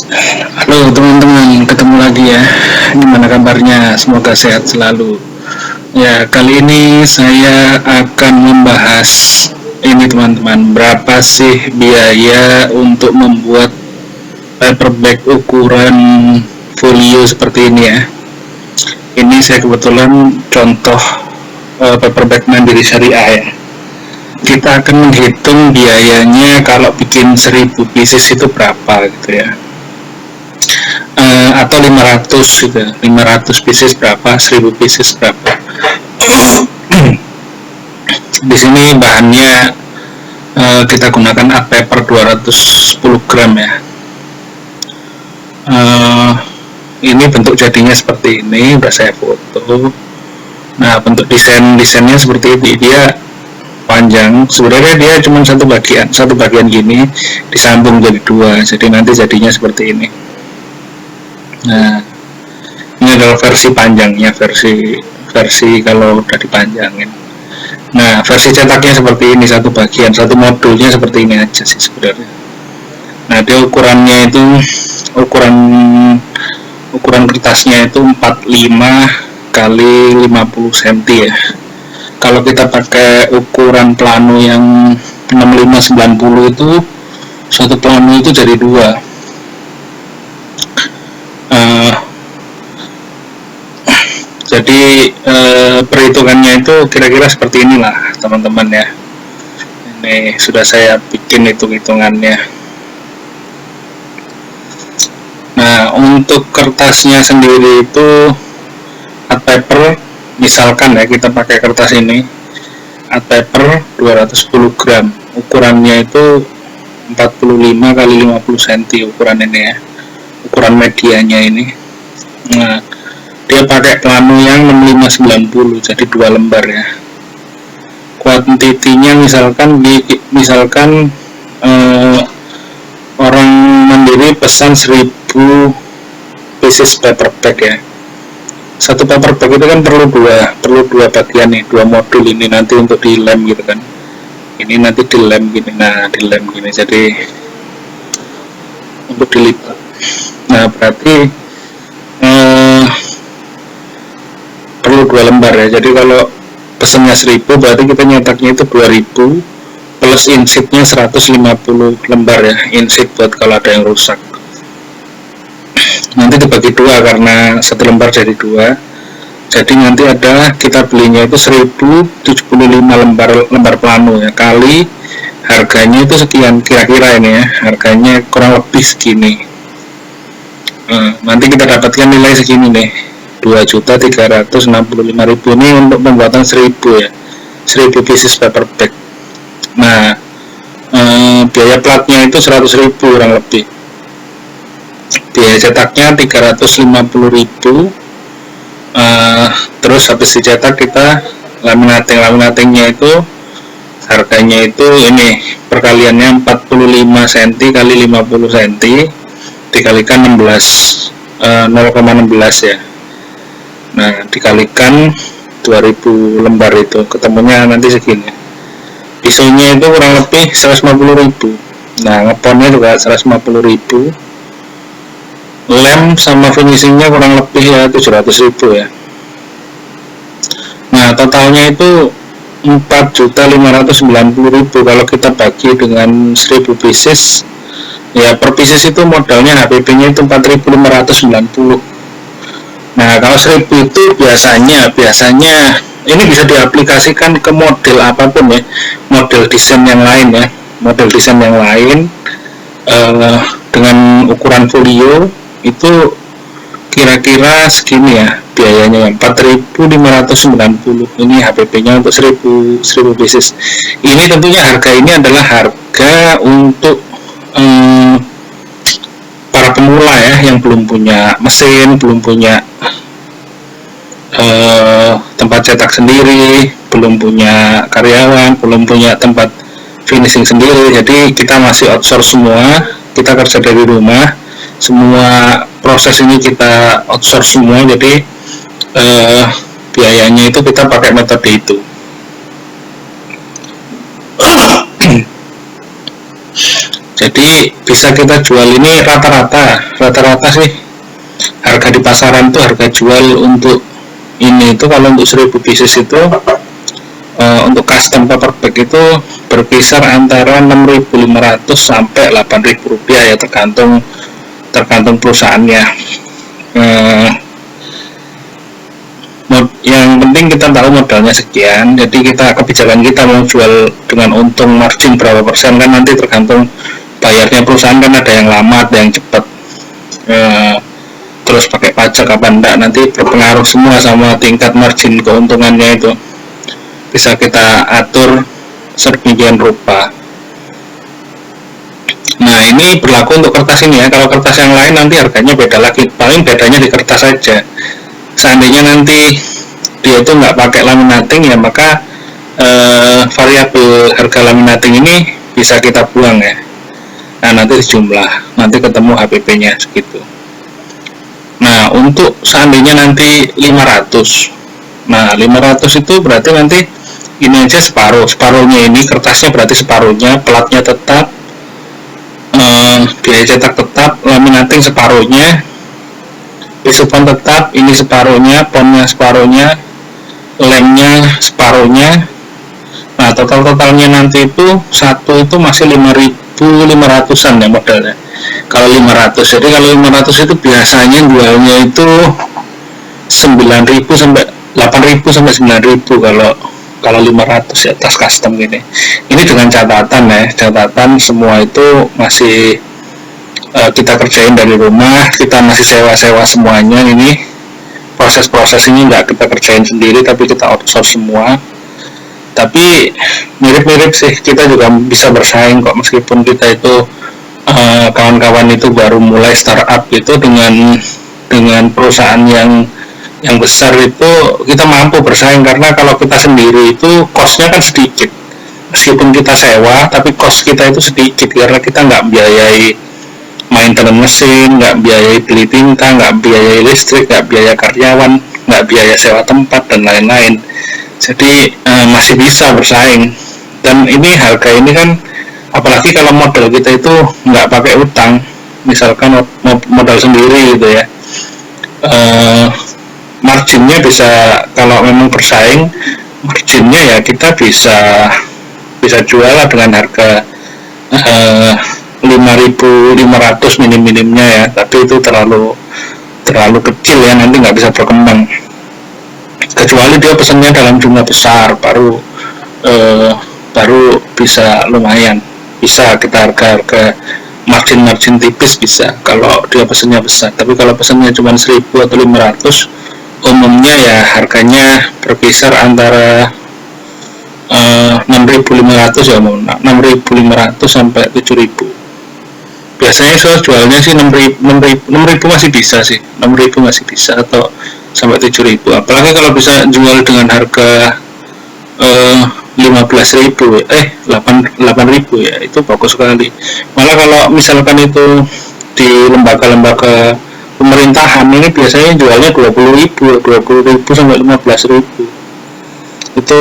Halo teman-teman, ketemu lagi ya. Gimana kabarnya? Semoga sehat selalu. Ya, kali ini saya akan membahas ini teman-teman. Berapa sih biaya untuk membuat paperback ukuran folio seperti ini ya? Ini saya kebetulan contoh paperback Mandiri Syariah ya. Kita akan menghitung biayanya kalau bikin 1000 pieces itu berapa gitu ya. Atau 500 gitu, 500 pieces berapa, 1000 pieces berapa. Di sini bahannya kita gunakan art paper 210 gram ya. Ini bentuk jadinya seperti ini, udah saya foto. Nah, bentuk desainnya seperti ini, dia panjang. Sebenarnya dia cuma satu bagian gini disambung jadi dua, jadi nanti jadinya seperti ini. Nah, ini adalah versi panjangnya, versi kalau udah dipanjangin. Nah, versi cetaknya seperti ini, satu bagian, satu modulnya seperti ini aja sih sebenarnya. Nah, dia ukurannya itu ukuran kertasnya itu 45 kali 50 cm ya. Kalau kita pakai ukuran plano yang 65-90 itu satu plano itu jadi dua. Jadi perhitungannya itu kira-kira seperti inilah teman-teman ya. Ini sudah saya bikin hitung-hitungannya. Nah, untuk kertasnya sendiri itu art paper, misalkan ya kita pakai kertas ini, art paper 210 gram, ukurannya itu 45 kali 50 cm ukuran ini ya, ukuran medianya ini. Nah, dia pakai plano yang 65-90, jadi 2 lembar ya. Kuantitinya misalkan orang Mandiri pesan 1000 pieces paperback ya. Satu paperback itu kan perlu dua bagian nih, dua modul ini nanti untuk dilem gitu kan. Ini nanti dilem gini, dilem gini, jadi untuk dilipat. Nah, berarti perlu 2 lembar ya. Jadi kalau pesennya 1000 berarti kita nyetaknya itu 2000 plus insitnya 150 lembar ya, insit buat kalau ada yang rusak. Nanti dibagi dua karena satu lembar jadi dua, jadi nanti ada kita belinya itu 1075 lembar plano ya, kali harganya itu sekian kira-kira ini ya, harganya kurang lebih segini. Nanti kita dapatkan nilai segini nih, 2.365.000 ini untuk pembuatan 1000 ya, 1000 pieces paperback. Nah, biaya platnya itu 100.000 kurang lebih, biaya cetaknya 350.000. Terus habis dicetak kita laminatingnya itu harganya itu ini perkaliannya 45 cm kali 50 cm dikalikan 0,16 ya. Nah, dikalikan 2000 lembar itu ketemunya nanti segini. Pisaunya itu kurang lebih 150.000. Nah, ngeponnya juga 150.000. Lem sama finishingnya kurang lebih ya 700.000 ya. Nah, totalnya itu 4.590.000 kalau kita bagi dengan 1000 pieces ya, per pieces itu modalnya HPP-nya itu 4.590. Nah, kalau 1000 itu biasanya ini bisa diaplikasikan ke model apapun ya, model desain yang lain ya, dengan ukuran folio itu kira-kira segini ya biayanya, 4.590. Ini HPP-nya untuk 1000 pieces. Ini tentunya harga ini adalah harga untuk para pemula ya, yang belum punya mesin, belum punya tempat cetak sendiri, belum punya karyawan, belum punya tempat finishing sendiri. Jadi kita masih outsource semua, kita kerja dari rumah, semua proses ini kita outsource semua. Jadi biayanya itu kita pakai metode itu. Jadi bisa kita jual ini rata-rata sih harga di pasaran tuh, harga jual untuk ini itu kalau untuk 1000 pieces itu untuk custom paper bag itu berkisar antara 6.500 sampai 8.000 rupiah ya, tergantung perusahaannya. Yang penting kita tahu modalnya sekian, jadi kebijakan kita mau jual dengan untung margin berapa persen kan nanti tergantung bayarnya perusahaan, kan ada yang lama ada yang cepat, terus pakai pajak apa enggak, nanti berpengaruh semua sama tingkat margin keuntungannya itu. Bisa kita atur sedemikian rupa. Nah, ini berlaku untuk kertas ini ya. Kalau kertas yang lain nanti harganya beda lagi, paling bedanya di kertas saja. Seandainya nanti dia itu nggak pakai laminating ya, maka variabel harga laminating ini bisa kita buang ya. Nah, nanti dijumlah, nanti ketemu HPP nya segitu. Nah, untuk seandainya nanti 500, nah 500 itu berarti nanti ini aja separuhnya, ini kertasnya berarti separuhnya, platnya tetap, biaya cetak tetap, laminating separuhnya, pisupon tetap, ini separuhnya, ponnya separuhnya, lemnya separuhnya. Nah, totalnya nanti itu satu itu masih 5.500an ya modalnya. Kalau 500, jadi kalau 500 itu biasanya jualnya itu 9.000 sampai 8.000 sampai 9.000 kalau 500 ya tas custom gini. Ini dengan catatan ya, catatan semua itu masih kita kerjain dari rumah, kita masih sewa semuanya. Ini proses ini nggak kita kerjain sendiri, tapi kita outsource semua. Tapi mirip-mirip sih, kita juga bisa bersaing kok, meskipun kita itu kawan-kawan itu baru mulai startup gitu, dengan perusahaan yang besar itu kita mampu bersaing, karena kalau kita sendiri itu cost-nya kan sedikit, meskipun kita sewa tapi cost kita itu sedikit karena kita nggak biayai maintenance mesin, nggak biayai beli tinta, nggak biayai listrik, nggak biaya karyawan, nggak biaya sewa tempat dan lain-lain. Jadi masih bisa bersaing. Dan ini harga ini kan, apalagi kalau modal kita itu nggak pakai utang, misalkan modal sendiri gitu ya, marginnya bisa, kalau memang bersaing marginnya ya kita bisa jual dengan harga 5.500 minim-minimnya ya, tapi itu terlalu kecil ya, nanti nggak bisa berkembang, kecuali dia pesannya dalam jumlah besar, baru bisa lumayan, bisa kita harga margin tipis bisa kalau dia pesannya besar. Tapi kalau pesannya cuma 1.000 atau 500, umumnya ya harganya berkisar antara 6.500 ya, 6.500 sampai 7.000. Biasanya saya jualnya sih 6.000 masih bisa sih, 6.000 masih bisa, atau sampai 7.000. Apalagi kalau bisa jual dengan harga 8.000 ya, itu bagus sekali. Malah kalau misalkan itu di lembaga-lembaga pemerintahan ini biasanya jualnya 20.000 sampai 15.000. Itu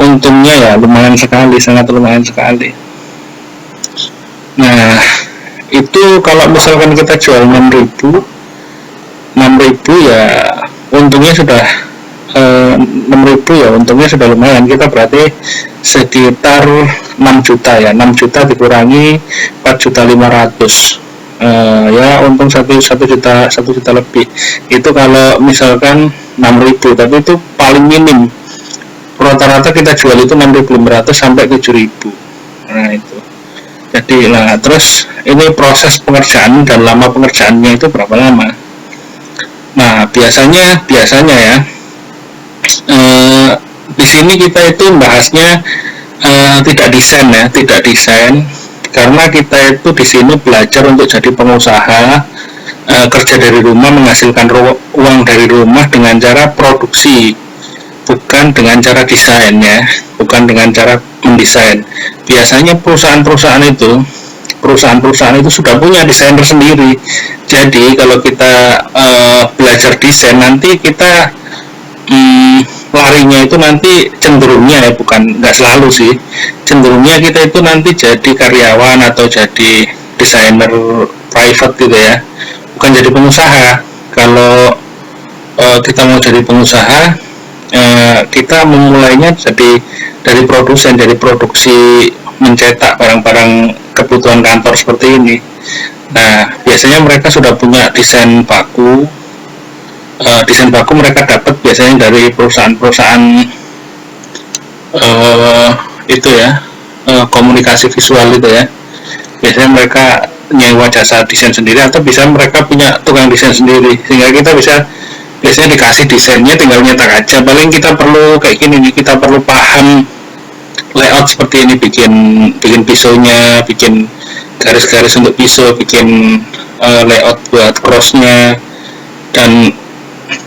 untungnya ya lumayan sekali, sangat lumayan sekali. Nah, itu kalau misalkan kita jual 6.000 ya untungnya sudah 6.000 ya untungnya sudah lumayan. Kita berarti sekitar 6 juta ya, 6 juta dikurangi 4.500.000, ya untung 1 juta lebih. Itu kalau misalkan 6.000, tapi itu paling minim. Rata-rata kita jual itu 6.500 sampai 7.000. Nah itu. Jadi terus ini proses pengerjaan dan lama pengerjaannya itu berapa lama? Nah biasanya ya di sini kita itu bahasnya tidak desain, karena kita itu di sini belajar untuk jadi pengusaha, kerja dari rumah, menghasilkan uang dari rumah dengan cara produksi, bukan dengan cara desainnya, bukan dengan cara mendesain. Biasanya perusahaan-perusahaan itu sudah punya desainer sendiri. Jadi kalau kita belajar desain, nanti kita larinya itu nanti cenderungnya ya, bukan nggak selalu sih, cenderungnya kita itu nanti jadi karyawan atau jadi desainer private gitu ya, bukan jadi pengusaha. Kalau kita mau jadi pengusaha, kita memulainya jadi dari produsen, dari produksi mencetak barang-barang kebutuhan kantor seperti ini. Nah, biasanya mereka sudah punya desain baku mereka dapat biasanya dari perusahaan-perusahaan itu ya, komunikasi visual itu ya. Biasanya mereka nyewa jasa desain sendiri atau bisa mereka punya tukang desain sendiri, sehingga kita bisa biasanya dikasih desainnya tinggal nyetak aja. Paling kita perlu kayak gini nih, kita perlu paham layout seperti ini, bikin bikin pisaunya, bikin garis-garis untuk pisau, bikin layout buat crossnya, dan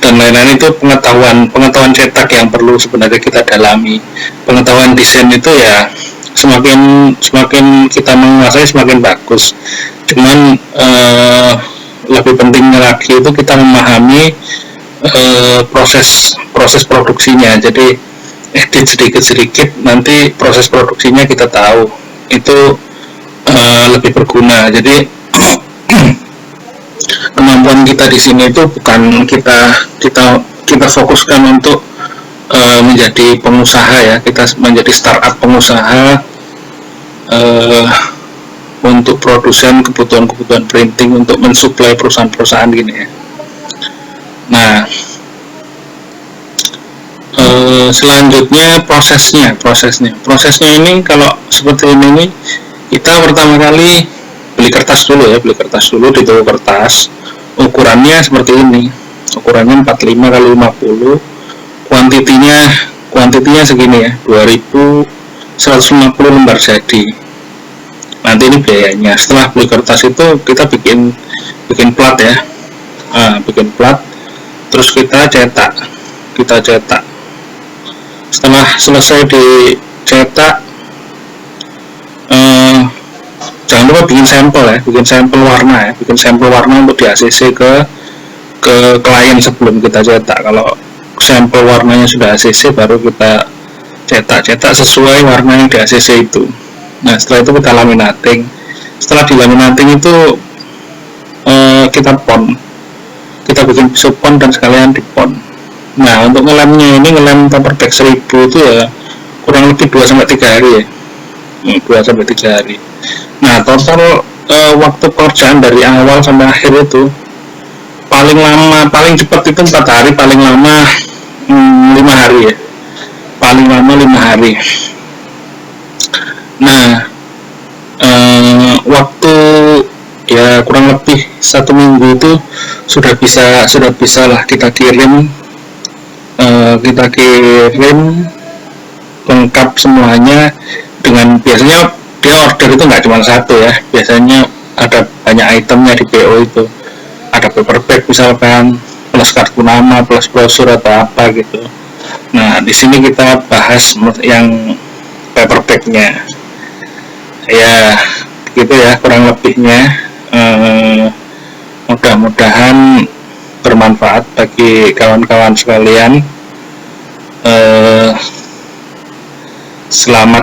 lain-lain. Itu pengetahuan cetak yang perlu sebenarnya kita dalami. Pengetahuan desain itu ya semakin kita menguasai semakin bagus. Cuman lebih pentingnya lagi itu kita memahami proses produksinya. Jadi edit sedikit-sedikit, nanti proses produksinya kita tahu, itu lebih berguna. Jadi kemampuan kita di sini itu bukan kita fokuskan untuk menjadi pengusaha ya, kita menjadi startup pengusaha untuk produsen kebutuhan printing untuk mensuplai perusahaan-perusahaan gini ya. Nah, selanjutnya prosesnya ini kalau seperti ini, kita pertama kali beli kertas dulu di toko kertas. Ukurannya seperti ini, ukurannya 45 kali 50, kuantitinya segini ya, 2150 lembar jadi. Nanti ini biayanya. Setelah beli kertas itu kita bikin plat ya, bikin plat, terus kita cetak. Setelah selesai dicetak, jangan lupa bikin sampel warna untuk di ACC ke klien sebelum kita cetak. Kalau sampel warnanya sudah ACC, baru kita cetak sesuai warna yang di ACC itu. Nah, setelah itu kita laminating. Setelah dilaminating itu kita pon, kita bikin pisau pon dan sekalian di pon. Nah, untuk ngelemnya ini, ngelem Paperback 1000 itu ya kurang lebih 2-3 hari ya, 2-3 hari. Nah, total waktu pekerjaan dari awal sampai akhir itu paling cepat itu 4 hari, paling lama 5 hari ya, paling lama 5 hari. Nah, waktu ya kurang lebih 1 minggu itu sudah bisa lah kita kirim lengkap semuanya. Dengan biasanya dia order itu nggak cuma satu ya, biasanya ada banyak itemnya di PO itu, ada paperback misalkan, plus kartu nama, plus brosur atau apa gitu. Nah, di sini kita bahas yang paperbacknya ya, gitu ya kurang lebihnya. Mudah-mudahan bermanfaat bagi kawan-kawan sekalian. Selamat